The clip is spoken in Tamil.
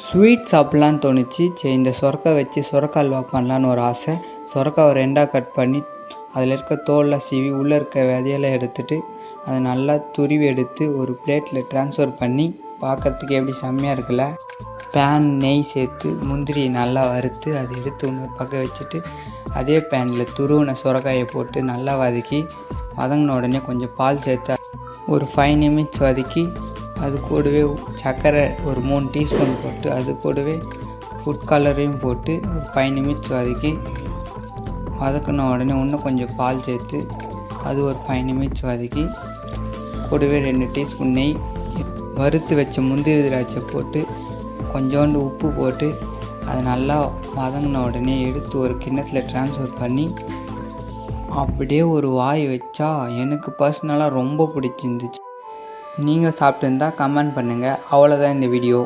ஸ்வீட் சாப்பிட்லான்னு தோணுச்சு. சரி, இந்த சொரக்காய் வச்சு சொரக்காய் அல்வா பண்ணலான்னு ஒரு ஆசை. சொரக்காவை 2ஆக கட் பண்ணி அதில் இருக்க தோலெலாம் சீவி உள்ளே இருக்க விதையெல்லாம் எடுத்துகிட்டு அதை நல்லா துருவி எடுத்து ஒரு பிளேட்டில் ட்ரான்ஸ்ஃபர் பண்ணி பார்க்குறதுக்கு எப்படி செம்மையாக இருக்குல்ல. பேன் நெய் சேர்த்து முந்திரியை நல்லா வறுத்து அதை எடுத்து இன்னொரு பக்கம் வச்சுட்டு அதே பேனில் துருவின சொரக்காயை போட்டு நல்லா வதங்கின உடனே கொஞ்சம் பால் சேர்த்து ஒரு 5 நிமிஷம் வதக்கி அது கூடவே சர்க்கரை ஒரு 3 டீஸ்பூன் போட்டு அது கூடவே ஃபுட் கலரையும் போட்டு ஒரு 5 நிமிஷம் வதக்கின உடனே இன்னும் கொஞ்சம் பால் சேர்த்து அது ஒரு 5 நிமிஷம் வதக்கி கூடவே 2 டீஸ்பூன் நெய், வறுத்து வச்ச முந்திரி திராட்சை போட்டு கொஞ்சோண்டு உப்பு போட்டு அதை நல்லா வதங்கின உடனே எடுத்து ஒரு கிண்ணத்தில் ட்ரான்ஸ்ஃபர் பண்ணி அப்படியே ஒரு வாய் வச்சா எனக்கு பர்சனலாக ரொம்ப பிடிச்சிருந்துச்சு. நீங்கள் சாப்பிட்டுருந்தா கமெண்ட் பண்ணுங்கள். அவ்வளோதான் இந்த வீடியோ.